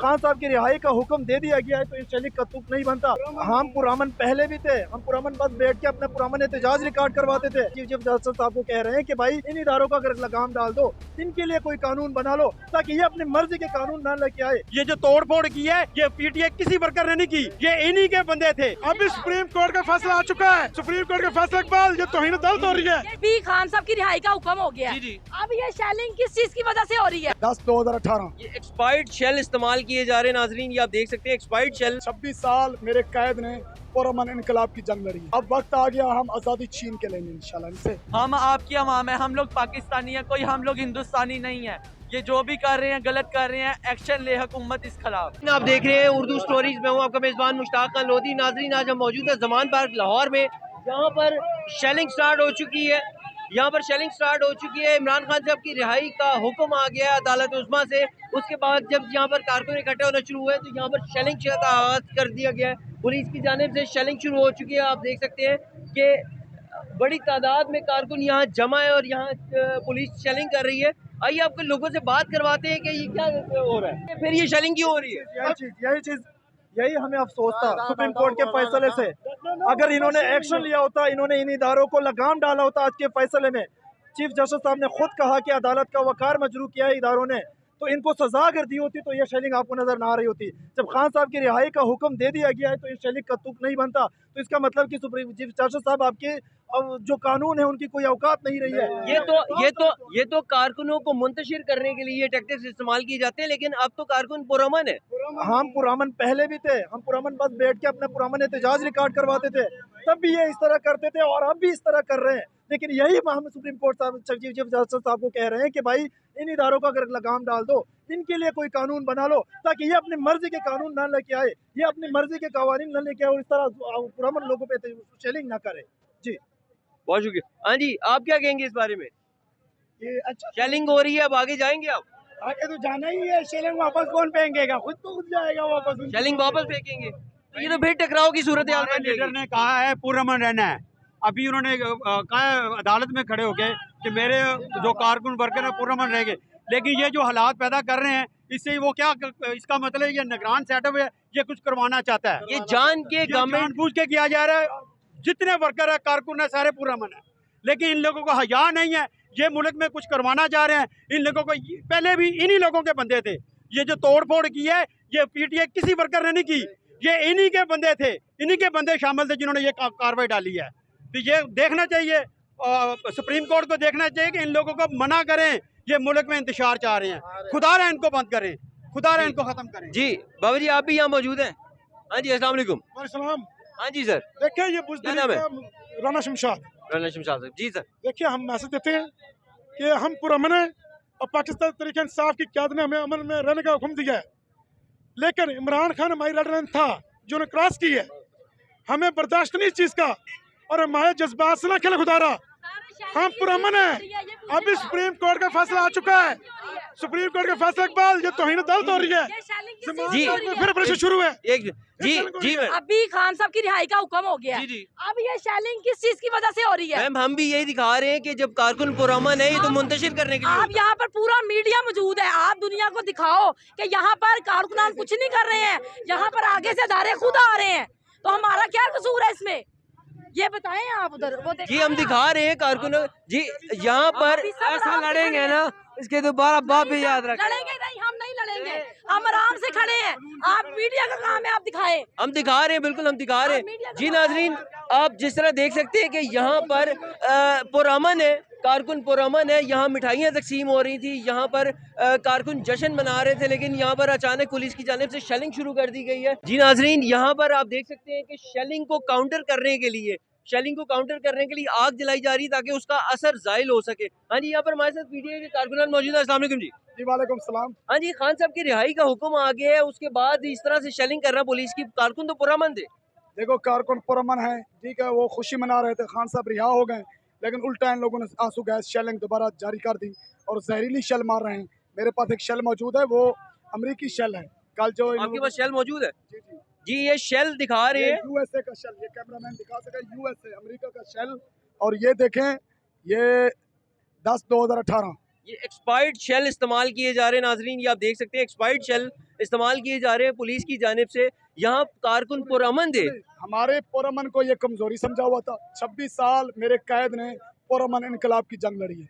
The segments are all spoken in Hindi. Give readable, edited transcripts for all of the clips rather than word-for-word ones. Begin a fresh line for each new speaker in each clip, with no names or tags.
खान साहब की रिहाई का हुक्म दे दिया गया है तो इस शेलिंग का तुक नहीं बनता। हम पुरअमन पहले भी थे, हम पुरअमन बस बैठ के अपने पुरअमन एहतजाज रिकॉर्ड करवाते थे। चीफ जस्टिस साहब को कह रहे हैं कि भाई इन इदारों का अगर लगाम डाल दो, इनके लिए कोई कानून बना लो ताकि ये अपनी मर्जी के कानून न लेके आए।
ये जो तोड़ फोड़ की है ये पीटीआई किसी वर्कर ने नहीं की, ये इन्हीं के बंदे थे।
अभी सुप्रीम कोर्ट का फैसला आ चुका है, सुप्रीम कोर्ट के फैसले के बाद ये तौहीन अदालत हो रही है।
भी खान साहब की रिहाई का हुक्म हो गया है। अब ये शेलिंग किस चीज की वजह से हो रही है?
10/2018
ये एक्सपायर्ड शेल इस्तेमाल किए जा रहे हैं नाजरीन, ये आप देख सकते हैं एक्सपायर्ड शेल।
26 साल मेरे कैद ने पुरअमन इनकलाब की जंग लड़ी। अब वक्त आ गया हम आज़ादी छीन के लेंगे इंशाल्लाह इनसे।
हम आपकी अवाम है, हम लोग पाकिस्तानी है, कोई हम लोग हिंदुस्तानी नहीं है। ये जो भी कर रहे हैं गलत कर रहे हैं, एक्शन ले हुकूमत इस खिलाफ।
आप देख रहे हैं उर्दू स्टोरीज में हूँ आपका मेजबान मुश्ताक खान लोधी। नाजरीन आज हम मौजूद है जमान पार्क लाहौर में, यहाँ पर शेलिंग स्टार्ट हो चुकी है। यहाँ पर शेलिंग स्टार्ट हो चुकी है। इमरान खान साहब की रिहाई का हुक्म आ गया है अदालत उस्मा से। उसके बाद जब यहाँ पर कारकुन इकट्ठे होना शुरू हुए तो यहाँ पर शेलिंग का आगाज कर दिया गया है। पुलिस की जानिब से शेलिंग शुरू हो चुकी है। आप देख सकते हैं कि बड़ी तादाद में कारकुन यहाँ जमा है और यहाँ पुलिस शेलिंग कर रही है। आइए आपके लोगों से बात करवाते हैं कि ये क्या हो रहा है, फिर ये शेलिंग क्यों हो रही है।
यही हमें अफसोस था सुप्रीम कोर्ट के फैसले से। अगर इन्होंने एक्शन लिया होता, इन्होंने इन इदारों को लगाम डाला होता आज के फैसले में। चीफ जस्टिस साहब ने खुद कहा कि अदालत का वकार मजरू किया है इदारों ने, तो इनको सजा अगर दी होती तो ये शेलिंग आपको नजर ना आ रही होती। जब खान साहब की रिहाई का हुक्म दे दिया गया है तो इस शेलिंग का तुक नहीं बनता। तो इसका मतलब कि सुप्रीम चीफ जस्टिस साहब आपके जो कानून है उनकी कोई औकात नहीं रही है।
ये तो कारकुनों को मुंतशिर करने के लिए ये टैक्टिक्स इस्तेमाल किए जाते हैं, लेकिन अब तो कारकुन पुरअमन है।
हम पुरअमन पहले भी थे, हम पुरअमन बस बैठ के अपने पुरअमन एहतजाज रिकॉर्ड करवाते थे, तब भी ये इस तरह करते थे और अब भी इस तरह कर रहे हैं। लेकिन यही हम सुप्रीम कोर्ट साहब चीफ जस्टिस साहब को कह रहे हैं कि भाई इन इदारों का अगर लगाम डाल दो, इनके लिए कोई कानून बना लो ताकि ये अपनी मर्जी के कानून न लेके आए, ये अपनी मर्जी के कवानीन न लेके आए और इस तरह पुरअमन लोगों पे शेलिंग ना करे। जी
बहुत शुक्रिया। हाँ जी, आप क्या कहेंगे इस बारे में?
ये अच्छा
शेलिंग हो रही है, अब आगे जाएंगे आप?
आगे तो जाना ही है। शेलिंग वापस कौन फेंकेगा? खुद तो खुद जाएगा वापस।
शेलिंग वापस फेंकेंगे तो ये तो फिर टकराव की सूरत हाल बन
लीडर
जाएगी।
ने कहा है पुरअमन रहना है। अभी उन्होंने कहा है अदालत में खड़े होके कि मेरे जो कारकुन वर्कर है पुरअमन रहेंगे, लेकिन ये जो हालात पैदा कर रहे हैं इससे वो क्या, इसका मतलब ये निगरान सेटअप है, ये कुछ करवाना चाहता है।
ये जान के गवर्नमेंट
जानबूझ के किया जा रहा है। जितने वर्कर है कारकुन है सारे पुरअमन है, लेकिन इन लोगों को हया नहीं है। ये मुल्क में कुछ करवाना चाह रहे हैं। इन लोगों को पहले भी इन्हीं लोगों के बंदे थे। ये जो तोड़ फोड़ की है ये पीटीआई किसी वर्कर ने नहीं की, ये इन्हीं के बंदे थे, इन्हीं के बंदे शामिल थे जिन्होंने ये कार्रवाई डाली है। तो ये देखना चाहिए, सुप्रीम कोर्ट को देखना चाहिए कि इन लोगों को मना करें। ये मुल्क में इंतशार चाह रहे हैं, खुदा रहे इनको बंद करें, खुदा रहे इनको खत्म करें।
जी बाबा जी, आप भी यहाँ मौजूद हैं? हाँ जी, अस्सलाम वालेकुम।
वालेकुम।
हाँ जी सर,
देखिए ये
क्या नाम है?
राना शमशाद।
राना शमशाद साहब जी। सर
देखिए हम मैसेज देते हैं कि हम पुरअमन है और पाकिस्तान तरीके इंसाफ की क़यादत ने हमें अमन में रहने का हुक्म दिया है, लेकिन इमरान खान हमारी रेड था जो उन्हें क्रॉस की है। हमें बर्दाश्त नहीं इस चीज़ का और हमारे जज्बात से ना खेल खुदारा। हम पुरअमन है। अभी सुप्रीम कोर्ट का फैसला आ चुका है, सुप्रीम कोर्ट के फैसले के बाद ये तौहीन अदालत हो रही है।
जी
फिर ऑपरेशन शुरू है।
एक जी
अभी खान साहब की रिहाई का हुक्म हो गया है। अब ये शेलिंग किस चीज की वजह से हो रही है?
मैम हम भी यही दिखा रहे हैं कि जब कारकुन पुरअमन है ये तो मुंतशिर करने के लिए।
आप यहाँ पर पूरा मीडिया मौजूद है, आप दुनिया को दिखाओ कि यहाँ पर कारकुनान कुछ नहीं कर रहे हैं, यहाँ पर आगे से अदारे खुद आ रहे हैं, तो हमारा क्या कसूर है इसमें? ये बताएं आप उधर वो
जी। हम दिखा रहे हैं कारकुनों जी यहाँ पर
ऐसा लड़ेंगे ना इसके दोबारा बाप भी याद रखें।
लड़ेंगे नहीं, हम नहीं लड़ेंगे, हम आराम से खड़े हैं। आप मीडिया का काम है, आप दिखाएं।
हम दिखा रहे हैं, बिल्कुल हम दिखा रहे हैं। जी नाजरीन, आप जिस तरह देख सकते हैं कि यहाँ पर पुरअमन है, कारकुन पुरअमन है। यहाँ मिठाइयाँ तकसीम हो रही थी, यहाँ पर कारकुन जश्न मना रहे थे, लेकिन यहाँ पर अचानक पुलिस की जानिब से शेलिंग शुरू कर दी गई है। जी नाजरीन, यहाँ पर आप देख सकते हैं कि शेलिंग को काउंटर करने के लिए आग जलाई जा रही है ताकि उसका असर जाहिल हो सके। हाँ जी, यहाँ पर हमारे साथ पीटीआई के कारकुनान मौजूद है। अस्सलाम वालेकुम जी।
जी वालेकुम सलाम।
हाँ जी, खान साहब की रिहाई का हुक्म आ गया है, उसके बाद इस तरह से शेलिंग कर रहा पुलिस की। कारकुन तो पुरअमन थे।
देखो कारकुन पुरअमन है, ठीक है, वो खुशी मना रहे थे, खान साहब रिहा हो गए, लेकिन उल्टा इन लोगों ने आंसू गैस शेलिंग दोबारा जारी कर दी और जहरीली शेल मार रहे हैं। मेरे पास एक शेल मौजूद है, वो अमेरिकी शेल है। कल जो
आपके पास शेल मौजूद है?
जी जी
जी, ये शेल दिखा रहे हैं
यूएसए का शेल, ये कैमरामैन दिखा सका, यूएसए अमेरिका का शेल। और ये देखें, ये 10/2018
ये एक्सपायर्ड शेल इस्तेमाल किए जा रहे हैं नाजरीन, ये आप देख सकते हैं एक्सपायर्ड शेल इस्तेमाल किए जा रहे हैं पुलिस की जानिब से। यहाँ कारकुन पुरअमन थे।
हमारे पुरअमन को ये कमजोरी समझा हुआ था। 26 साल मेरे कैद ने पुरअमन इनकलाब की जंग लड़ी है।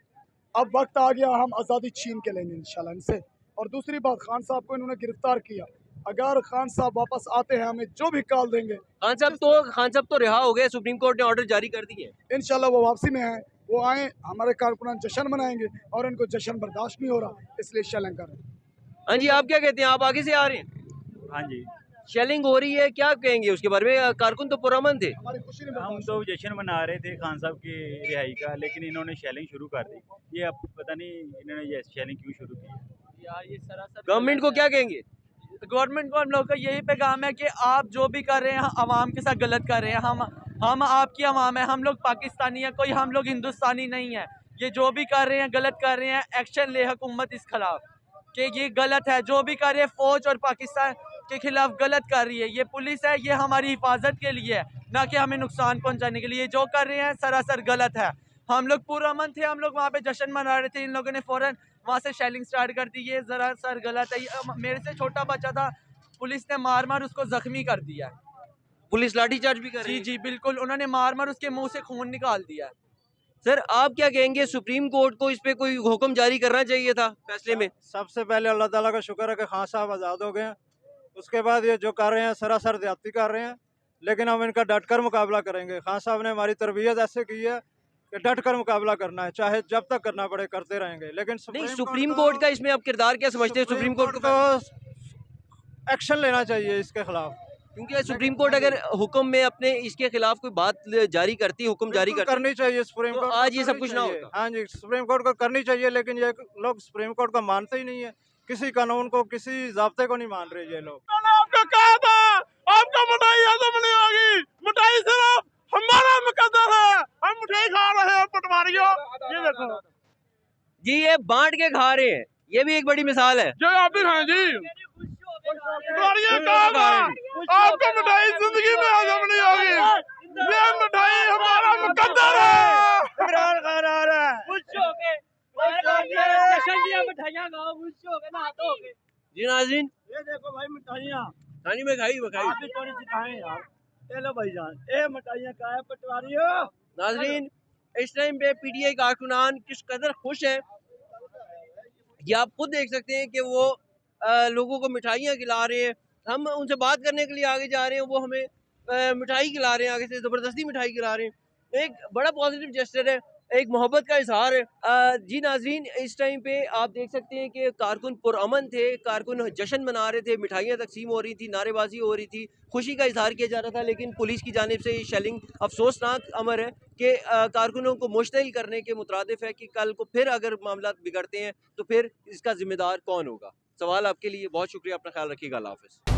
अब वक्त आ गया, हम आज़ादी छीन के लेंगे इंशाल्लाह इनसे। और दूसरी बात, खान साहब को इन्होंने गिरफ्तार किया, अगर खान साहब वापस आते हैं हमें जो भी कॉल देंगे।
खान साहब तो रिहा हो गए, सुप्रीम कोर्ट ने ऑर्डर जारी कर दिए।
इंशाल्लाह वो वापसी में हैं, वो आए, हमारे कारकुनान जश्न मनाएंगे और इनको जश्न बर्दाश्त नहीं हो रहा, इसलिए शेलिंग कर रहे हैं।
हाँ जी, आप क्या कहते हैं? आप आगे से आ रहे हैं?
हाँ जी,
शेलिंग हो रही है, क्या कहेंगे उसके बारे में? कारकुन तो पुरअमन थे।
हमारी खुशी नहीं
हम
बर्दाश्त
तो जश्न मना रहे थे खान साहब की रिहाई का, लेकिन इन्होंने शेलिंग शुरू कर दी। ये अब पता नहीं इन्होंने ये शेलिंग क्यों शुरू की।
यार ये सरासर
गवर्नमेंट को क्या कहेंगे?
गवर्नमेंट को हम लोग का यही पैगाम है कि आप जो भी कर रहे हैं आवाम के साथ गलत कर रहे हैं। हम आपकी आवाम है, हम लोग पाकिस्तानी हैं, कोई हम लोग हिंदुस्तानी नहीं है। ये जो भी कर रहे हैं गलत कर रहे हैं, एक्शन ले हुकूमत इस खिलाफ कि ये गलत है। जो भी कर रहे हैं फौज और पाकिस्तान के खिलाफ गलत कर रही है। ये पुलिस है, ये हमारी हिफाजत के लिए है, ना कि हमें नुकसान पहुंचाने के लिए। जो कर रहे हैं सरासर गलत है। हम लोग पुरअमन थे, हम लोग वहाँ पे जश्न मना रहे थे, इन लोगों ने फौरन वहाँ से शेलिंग स्टार्ट कर दी। ये जरा सर गलत है। मेरे से छोटा बच्चा था, पुलिस ने मार उसको जख्मी कर दिया।
पुलिस लाठीचार्ज भी कर रही
जी
है।
जी बिल्कुल, उन्होंने मार उसके मुंह से खून निकाल दिया।
सर आप क्या कहेंगे? सुप्रीम कोर्ट को इस पे कोई हुक्म जारी करना चाहिए था फैसले में।
सबसे पहले अल्लाह ताला का शुक्र है कि खान साहब आज़ाद हो गए हैं। उसके बाद ये जो कर रहे हैं सरासर ज्यादती कर रहे हैं, लेकिन हम इनका डट कर मुकाबला करेंगे। खान साहब ने हमारी तरबियत ऐसे की है कि डट कर मुकाबला करना है, चाहे जब तक करना पड़े करते रहेंगे। लेकिन
नहीं, सुप्रीम कोर्ट का इसमें आप किरदार क्या समझते हैं? सुप्रीम कोर्ट को
एक्शन लेना चाहिए इसके खिलाफ,
क्योंकि सुप्रीम कोर्ट अगर हुक्म में अपने इसके खिलाफ कोई बात जारी करती, हुक्म जारी करती,
करनी चाहिए सुप्रीम
तो
कोर्ट
आज
को
ये सब
करनी
कुछ ना
चाहिए।
होता।
हाँ जी, सुप्रीम कोर्ट को करनी चाहिए, लेकिन ये लोग सुप्रीम कोर्ट को मानते ही नहीं है। किसी कानून को, किसी ज़ाब्ते को नहीं मान रहे ये लोग।
आपको कहा था, आपको मिठाई हजम नहीं होगी। मिठाई सिर्फ हमारा मुकद्दर है, हम मिठाई खा रहे हैं पटवारियों। ये देखो
जी, ये बांट के खा रहे हैं, ये भी एक बड़ी मिसाल है।
जो आप भी खाएं जी। पटवारियों कहा था, आपको मिठाई जिंदगी में हजम नहीं होगी। ये मिठाई हमारा मुकद्दर है।
इमरान खान आ रहा है।
जी नाज़रीन,
ये देखो भाई मिठाइयाँ,
खानी में खाई
आप भी थोड़ी सी खाएं यार। ये लो भाईजान, ये मिठाइयाँ का है पटवारियों।
नाज़रीन, इस टाइम पे पीटीआई कारकुनान किस कदर खुश है ये आप खुद देख सकते हैं कि वो लोगों को मिठाइयाँ खिला रहे हैं। हम उनसे बात करने के लिए आगे जा रहे हैं, वो हमें मिठाई खिला रहे हैं, आगे से ज़बरदस्ती मिठाई खिला रहे हैं। एक बड़ा पॉजिटिव जेस्चर है, एक मोहब्बत का इजहार है। जी नाज़रीन, इस टाइम पे आप देख सकते हैं कि कारकुन पुरअमन थे, कारकुन जश्न मना रहे थे, मिठाइयाँ तकसीम हो रही थी, नारेबाजी हो रही थी, खुशी का इजहार किया जा रहा था। लेकिन पुलिस की जानिब से ये शेलिंग अफसोसनाक अमर है कि कारकुनों को मुश्तिल करने के मुतरादिफ है कि कल को फिर अगर मामला बिगड़ते हैं तो फिर इसका जिम्मेदार कौन होगा। सवाल आपके लिए। बहुत शुक्रिया, अपना ख्याल रखिएगा। अल्लाह हाफ़िज़।